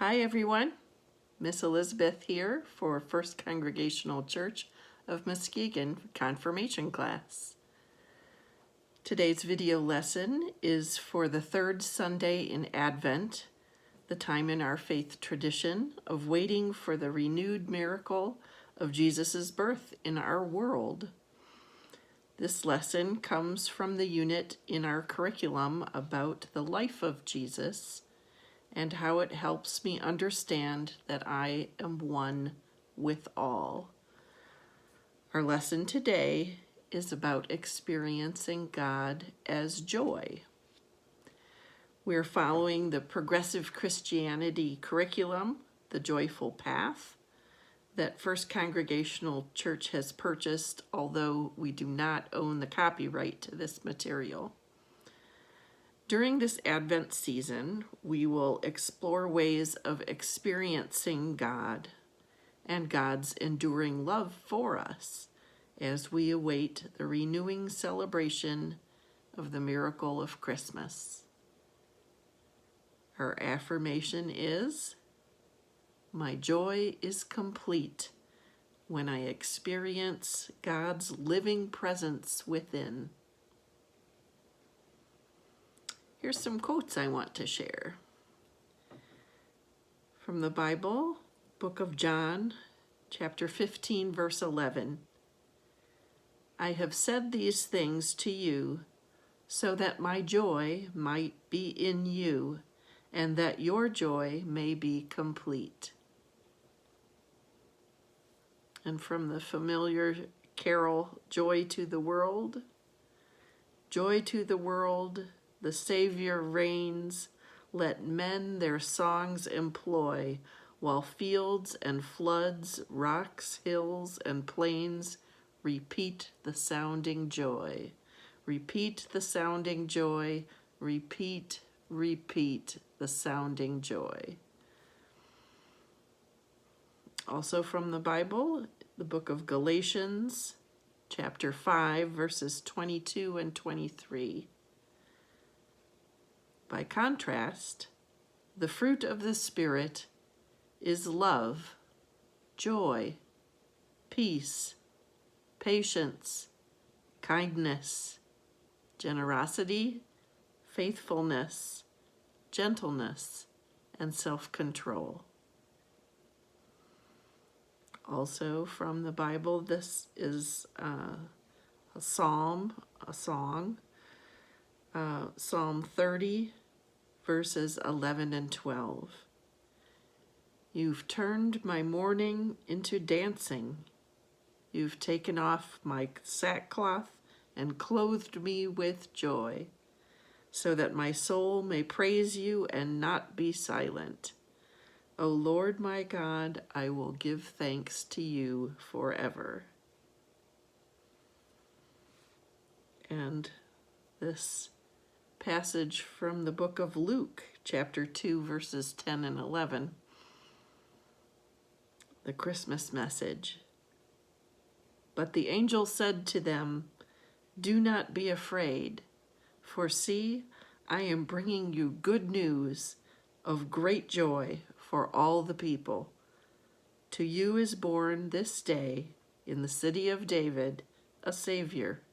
Hi everyone, Miss Elizabeth here for First Congregational Church of Muskegon Confirmation Class. Today's video lesson is for the third Sunday in Advent, the time in our faith tradition of waiting for the renewed miracle of Jesus' birth in our world. This lesson comes from the unit in our curriculum about the life of Jesus and how it helps me understand that I am one with all. Our lesson today is about experiencing God as joy. We're following the Progressive Christianity curriculum, The Joyful Path, that First Congregational Church has purchased, although we do not own the copyright to this material. During this Advent season, we will explore ways of experiencing God and God's enduring love for us as we await the renewing celebration of the miracle of Christmas. Our affirmation is, "My joy is complete when I experience God's living presence within." Here's some quotes I want to share. From the Bible, Book of John, chapter 15, verse 11. "I have said these things to you so that my joy might be in you and that your joy may be complete." And from the familiar carol, "Joy to the World." "Joy to the world, the Savior reigns. Let men their songs employ, while fields and floods, rocks, hills, and plains repeat the sounding joy. Repeat the sounding joy, repeat, repeat the sounding joy." Also from the Bible, the book of Galatians, chapter 5, verses 22 and 23. By contrast, the fruit of the Spirit is love, joy, peace, patience, kindness, generosity, faithfulness, gentleness, and self-control. Also from the Bible, this is a song, Psalm 30, verses 11 and 12. "You've turned my mourning into dancing. You've taken off my sackcloth and clothed me with joy, so that my soul may praise you and not be silent. O Lord my God, I will give thanks to you forever." And this passage from the book of Luke, chapter 2, verses 10 and 11, the Christmas message. "But the angel said to them, 'Do not be afraid, for see, I am bringing you good news of great joy for all the people. To you is born this day in the city of David a Savior,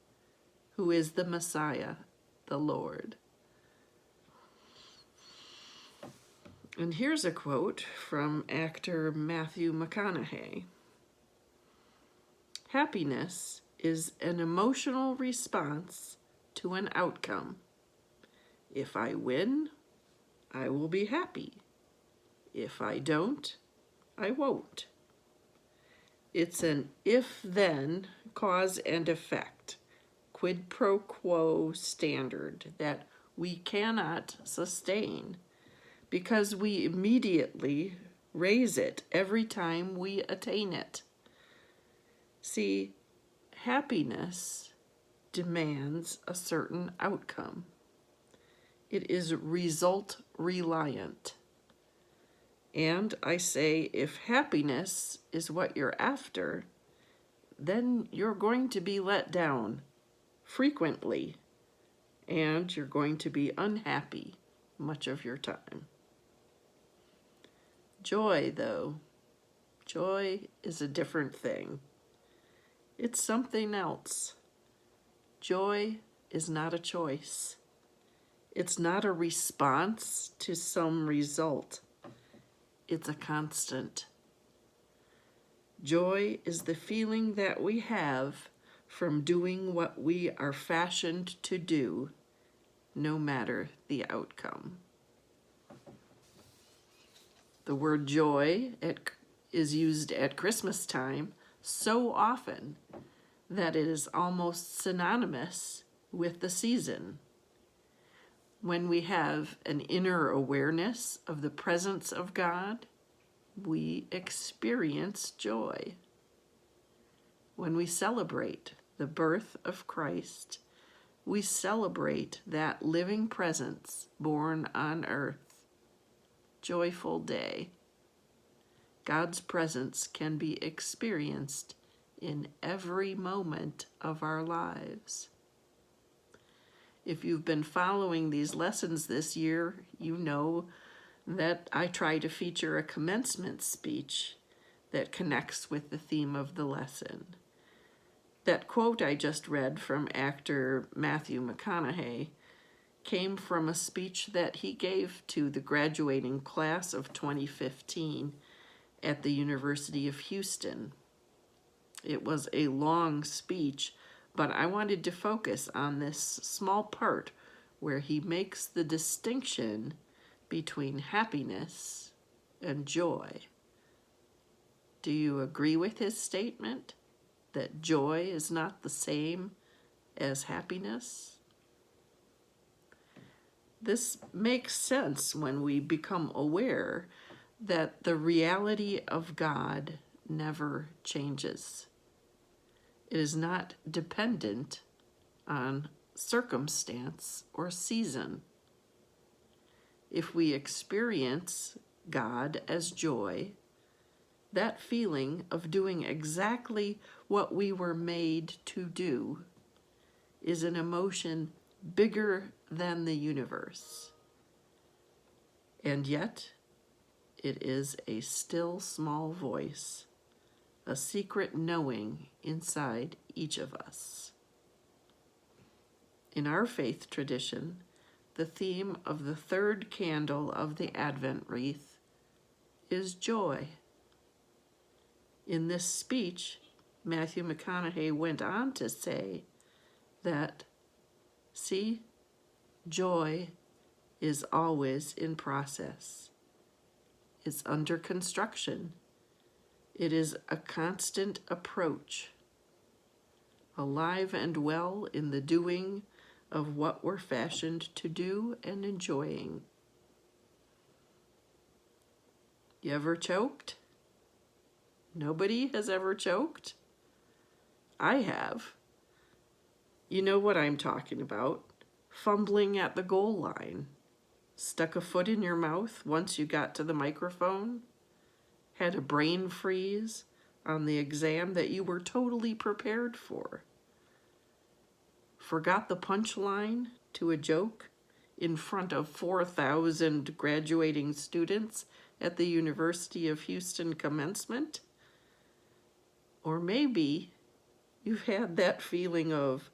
who is the Messiah, the Lord.'" And here's a quote from actor Matthew McConaughey. "Happiness is an emotional response to an outcome. If I win, I will be happy. If I don't, I won't. It's an if-then cause and effect, quid pro quo standard that we cannot sustain because we immediately raise it every time we attain it. See, happiness demands a certain outcome. It is result reliant. And I say, if happiness is what you're after, then you're going to be let down frequently, and you're going to be unhappy much of your time. Joy, though, joy is a different thing. It's something else. Joy is not a choice. It's not a response to some result. It's a constant. Joy is the feeling that we have from doing what we are fashioned to do, no matter the outcome. The word joy is used at Christmas time so often that it is almost synonymous with the season. When we have an inner awareness of the presence of God, we experience joy. When we celebrate the birth of Christ, we celebrate that living presence born on earth. Joyful day. God's presence can be experienced in every moment of our lives. If you've been following these lessons this year, you know that I try to feature a commencement speech that connects with the theme of the lesson. That quote I just read from actor Matthew McConaughey came from a speech that he gave to the graduating class of 2015 at the University of Houston. It was a long speech, but I wanted to focus on this small part where he makes the distinction between happiness and joy. Do you agree with his statement that joy is not the same as happiness? This makes sense when we become aware that the reality of God never changes. It is not dependent on circumstance or season. If we experience God as joy, that feeling of doing exactly what we were made to do is an emotion bigger than the universe. And yet, it is a still small voice, a secret knowing inside each of us. In our faith tradition, the theme of the third candle of the Advent wreath is joy. In this speech, Matthew McConaughey went on to say that, see, joy is always in process. It's under construction. It is a constant approach, alive and well in the doing of what we're fashioned to do and enjoying. You ever choked? Nobody has ever choked? I have. You know what I'm talking about. Fumbling at the goal line. Stuck a foot in your mouth once you got to the microphone. Had a brain freeze on the exam that you were totally prepared for. Forgot the punchline to a joke in front of 4,000 graduating students at the University of Houston commencement. Or maybe you've had that feeling of,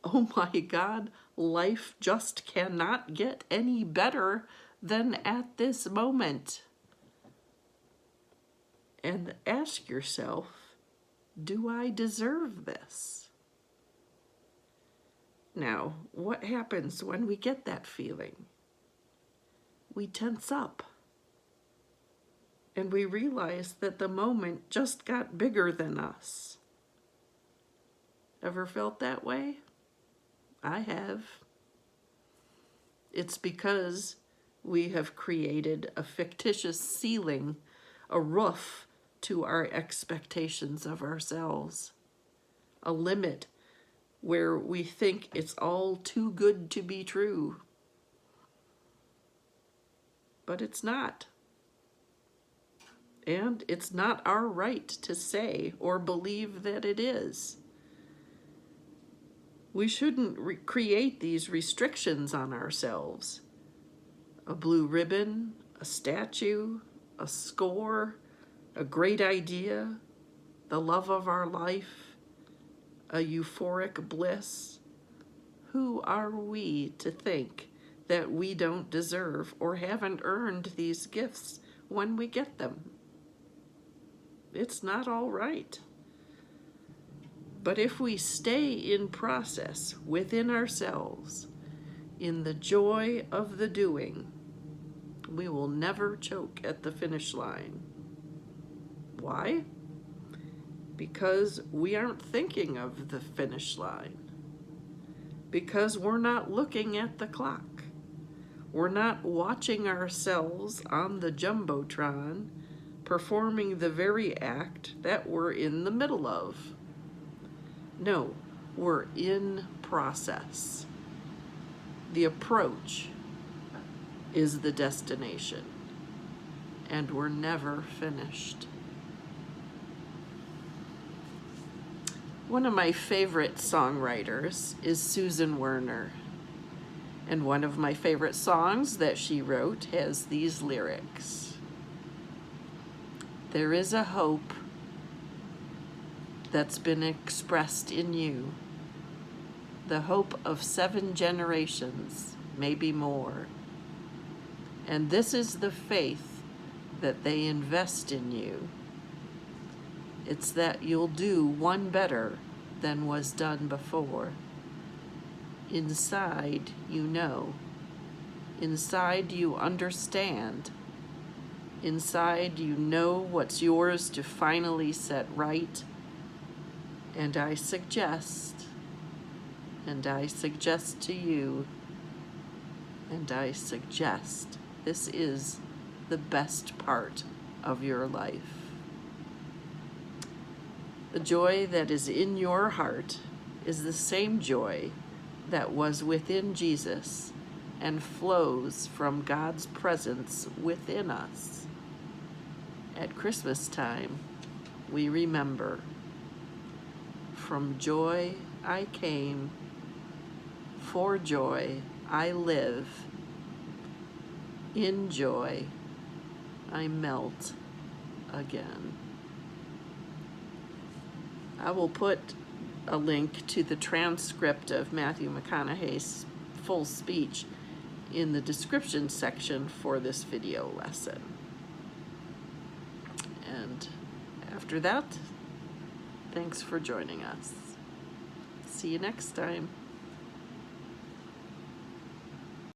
oh my God, life just cannot get any better than at this moment. And ask yourself, do I deserve this? Now, what happens when we get that feeling? We tense up. And we realize that the moment just got bigger than us. Ever felt that way? I have. It's because we have created a fictitious ceiling, a roof to our expectations of ourselves, a limit where we think it's all too good to be true. But it's not. And it's not our right to say or believe that it is. We shouldn't create these restrictions on ourselves. A blue ribbon, a statue, a score, a great idea, the love of our life, a euphoric bliss? Who are we to think that we don't deserve or haven't earned these gifts when we get them? It's not all right. But if we stay in process within ourselves, in the joy of the doing, we will never choke at the finish line. Why? Because we aren't thinking of the finish line. Because we're not looking at the clock. We're not watching ourselves on the Jumbotron performing the very act that we're in the middle of. No, we're in process. The approach is the destination, and we're never finished. One of my favorite songwriters is Susan Werner, and one of my favorite songs that she wrote has these lyrics. There is a hope that's been expressed in you, the hope of 7 generations, maybe more. And this is the faith that they invest in you. It's that you'll do one better than was done before. Inside, you know. Inside, you understand. Inside, you know what's yours to finally set right. And I suggest to you, and I suggest this is the best part of your life. The joy that is in your heart is the same joy that was within Jesus and flows from God's presence within us. At Christmas time, we remember, from joy I came, for joy I live, in joy I melt again. I will put a link to the transcript of Matthew McConaughey's full speech in the description section for this video lesson. And after that, thanks for joining us. See you next time.